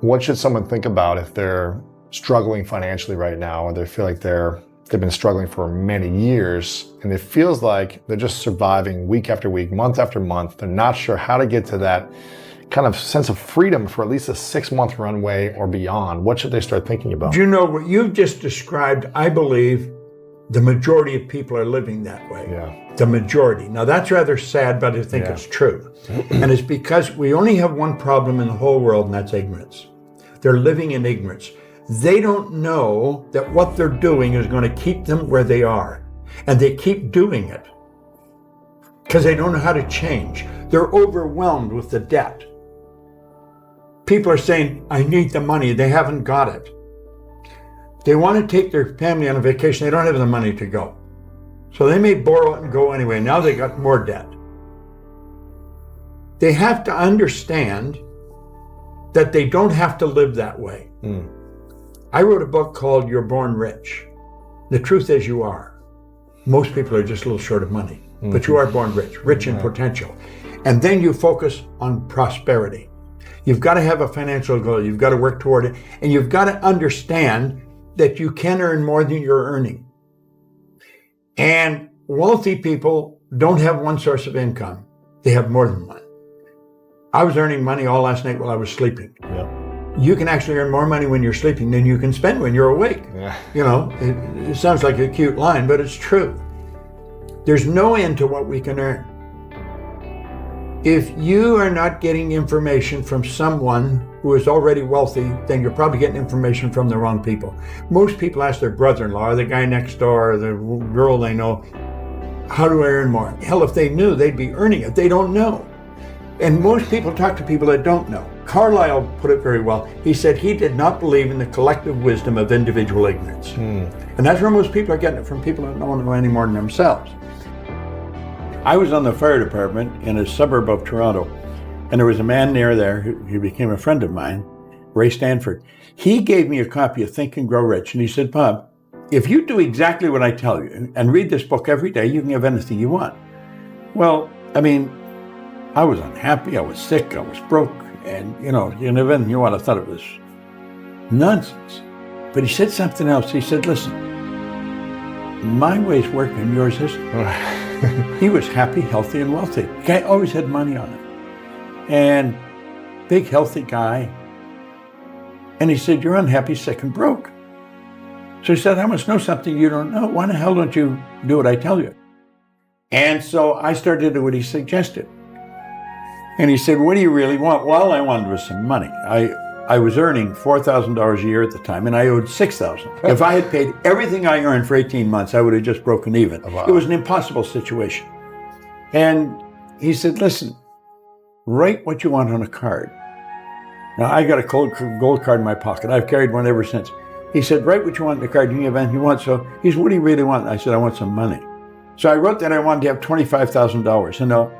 What should someone think about if they're struggling financially right now, or they feel like they've been struggling for many years, and it feels like they're just surviving week after week, month after month. They're not sure how to get to that kind of sense of freedom for at least a 6-month runway or beyond. What should they start thinking about? Do you know what you've just described? I believe the majority of people are living that way. Yeah. The majority. Now that's rather sad, but I think it's true. And it's because we only have one problem in the whole world, and that's ignorance. They're living in ignorance. They don't know that what they're doing is going to keep them where they are. And they keep doing it because they don't know how to change. They're overwhelmed with the debt. People are saying, I need the money. They haven't got it. They want to take their family on a vacation. They don't have the money to go. So they may borrow it and go anyway. Now they got more debt. They have to understand that they don't have to live that way. I wrote a book called You're Born Rich. The truth is you are. Most people are just a little short of money, but you are born rich in potential. And then you focus on prosperity. You've got to have a financial goal. You've got to work toward it. And you've got to understand that you can earn more than you're earning. And wealthy people don't have one source of income. They have more than one. I was earning money all last night while I was sleeping. Yeah. You can actually earn more money when you're sleeping than you can spend when you're awake. Yeah. You know, it sounds like a cute line, but it's true. There's no end to what we can earn. If you are not getting information from someone who is already wealthy, then you're probably getting information from the wrong people. Most people ask their brother-in-law, or the guy next door, or the girl they know, how do I earn more? Hell, if they knew, they'd be earning it. They don't know. And most people talk to people that don't know. Carlyle put it very well. He said he did not believe in the collective wisdom of individual ignorance. And that's where most people are getting it from, people that don't know any more than themselves. I was on the fire department in a suburb of Toronto, and there was a man near there who became a friend of mine, Ray Stanford. He gave me a copy of Think and Grow Rich, and he said, Bob, if you do exactly what I tell you and read this book every day, you can have anything you want. Well, I mean, I was unhappy, I was sick, I was broke, and you can have anything you want. I thought it was nonsense. But he said something else. He said, listen, my way's working, yours isn't. He was happy, healthy, and wealthy. The guy always had money on him. And big, healthy guy. And he said, you're unhappy, sick, and broke. So he said, I must know something you don't know. Why the hell don't you do what I tell you? And so I started to do what he suggested. And he said, what do you really want? Well, all I wanted was some money. I was earning $4,000 a year at the time, and I owed $6,000. If I had paid everything I earned for 18 months, I would have just broken even. Wow. It was an impossible situation. And he said, listen, write what you want on a card. Now, I got a gold card in my pocket. I've carried one ever since. He said, write what you want on the card. You can have anything you want. So he said, what do you really want? I said, I want some money. So I wrote that I wanted to have $25,000. And now,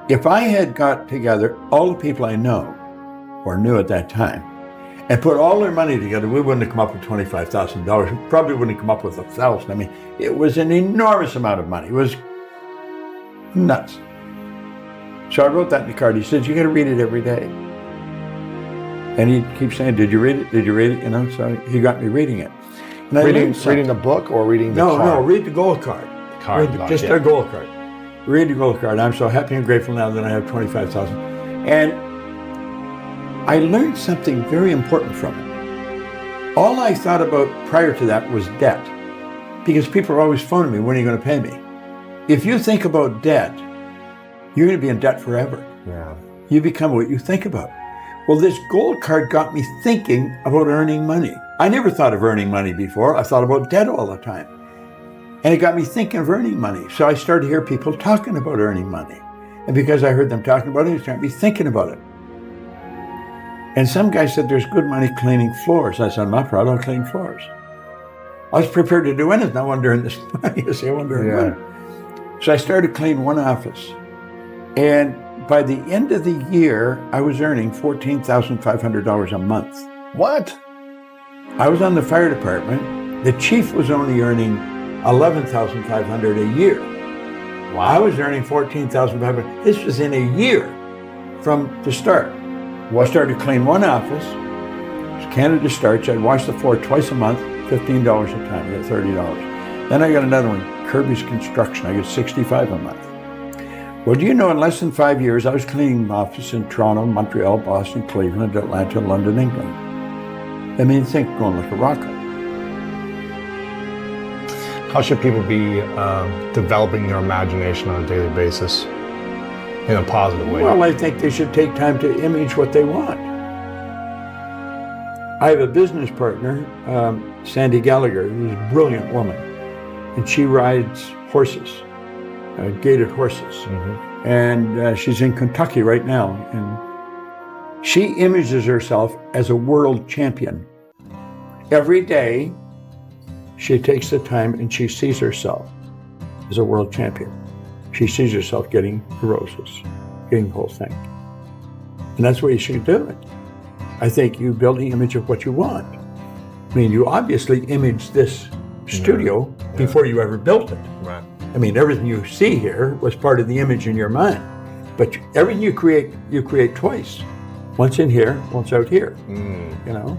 if I had got together all the people I know, or knew at that time, and put all their money together, we wouldn't have come up with $25,000. We probably wouldn't have come up with $1,000. I mean, it was an enormous amount of money. It was nuts. So I wrote that in the card. He said, you got to read it every day. And he keeps saying, did you read it? Did you read it? So he got me reading it. And reading the book or reading the card? No, read the gold card. Just a gold card. Read the gold card. I'm so happy and grateful now that I have $25,000. And I learned something very important from it. All I thought about prior to that was debt, because people are always phoning me, when are you going to pay me? If you think about debt, you're going to be in debt forever. Yeah. You become what you think about. Well, this gold card got me thinking about earning money. I never thought of earning money before. I thought about debt all the time. And it got me thinking of earning money. So I started to hear people talking about earning money. And because I heard them talking about it, it started me thinking about it. And some guy said, there's good money cleaning floors. I said, I'm not proud of cleaning floors. I was prepared to do anything. I wanted to earn this money. I wanted to earn money. So I started cleaning one office. And by the end of the year, I was earning $14,500 a month. What? I was on the fire department. The chief was only earning $11,500 a year. Wow. I was earning $14,500. This was in a year from the start. Well, I started to clean one office, Canada Starch. I'd wash the floor twice a month, $15 a time. I got $30. Then I got another one, Kirby's Construction. I get $65 a month. Well, do you know, in less than 5 years, I was cleaning an office in Toronto, Montreal, Boston, Cleveland, Atlanta, London, England. I mean, think going like a rocket. How should people be developing their imagination on a daily basis in a positive way? Well, I think they should take time to image what they want. I have a business partner, Sandy Gallagher, who's a brilliant woman, and she rides horses, gaited horses. Mm-hmm. And she's in Kentucky right now, and she images herself as a world champion. Every day, she takes the time and she sees herself as a world champion. She sees herself getting the roses, getting the whole thing. And that's the way you should do it. I think you build the image of what you want. I mean, you obviously imaged this studio before you ever built it. Right. I mean, everything you see here was part of the image in your mind. But everything you create twice. Once in here, once out here. You know?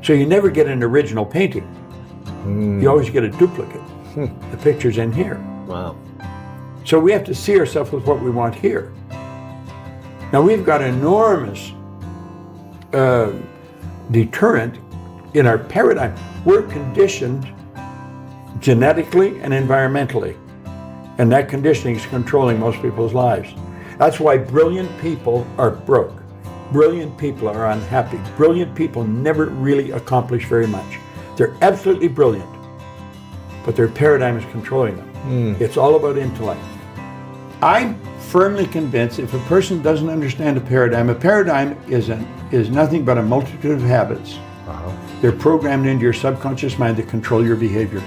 So you never get an original painting. You always get a duplicate. The picture's in here. Wow. So we have to see ourselves with what we want here. Now we've got enormous deterrent in our paradigm. We're conditioned genetically and environmentally. And that conditioning is controlling most people's lives. That's why brilliant people are broke. Brilliant people are unhappy. Brilliant people never really accomplish very much. They're absolutely brilliant, but their paradigm is controlling them. It's all about intellect. I'm firmly convinced if a person doesn't understand a paradigm is nothing but a multitude of habits. They're programmed into your subconscious mind that control your behavior.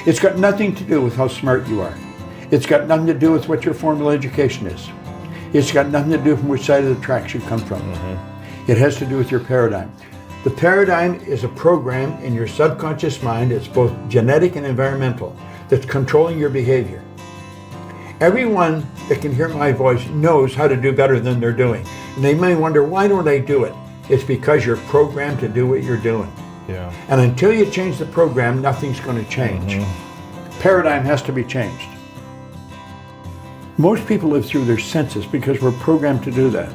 It's got nothing to do with how smart you are. It's got nothing to do with what your formal education is. It's got nothing to do from which side of the tracks you come from. It has to do with your paradigm. The paradigm is a program in your subconscious mind. It's both genetic and environmental that's controlling your behavior. Everyone that can hear my voice knows how to do better than they're doing. And they may wonder, why don't I do it? It's because you're programmed to do what you're doing. Yeah. And until you change the program, nothing's going to change. Paradigm has to be changed. Most people live through their senses because we're programmed to do that.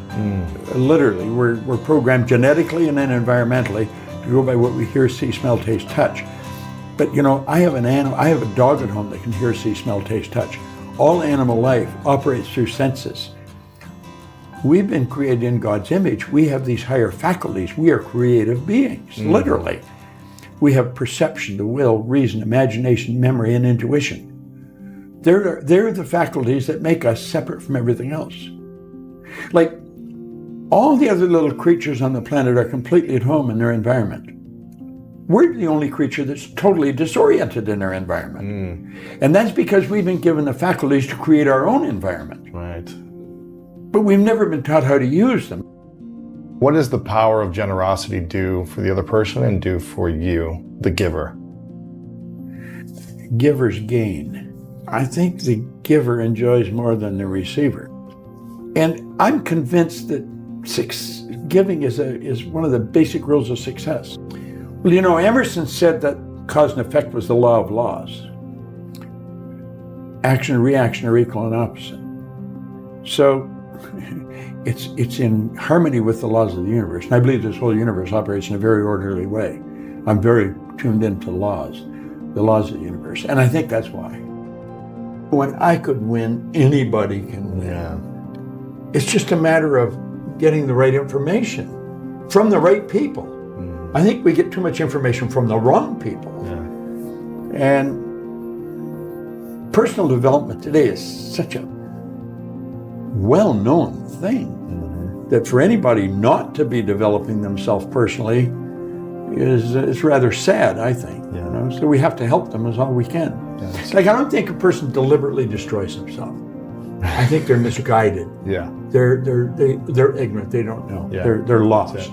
Literally, we're programmed genetically and then environmentally to go by what we hear, see, smell, taste, touch. But you know, I have a dog at home that can hear, see, smell, taste, touch. All animal life operates through senses. We've been created in God's image. We have these higher faculties. We are creative beings, literally. We have perception, the will, reason, imagination, memory, and intuition. They're the faculties that make us separate from everything else. Like, all the other little creatures on the planet are completely at home in their environment. We're the only creature that's totally disoriented in our environment. And that's because we've been given the faculties to create our own environment. Right. But we've never been taught how to use them. What does the power of generosity do for the other person and do for you, the giver? Givers gain. I think the giver enjoys more than the receiver. And I'm convinced that giving is one of the basic rules of success. Well, you know, Emerson said that cause and effect was the law of laws. Action and reaction are equal and opposite. So it's in harmony with the laws of the universe. And I believe this whole universe operates in a very orderly way. I'm very tuned into the laws of the universe. And I think that's why. When I could win, anybody can win. Yeah. It's just a matter of getting the right information from the right people. I think we get too much information from the wrong people. Yeah. And personal development today is such a well-known thing that for anybody not to be developing themselves personally is rather sad, I think. Yeah. You know? So we have to help them as all we can. Yes. Like, I don't think a person deliberately destroys himself. I think they're misguided. Yeah. They're ignorant. They don't know. Yeah. They're lost.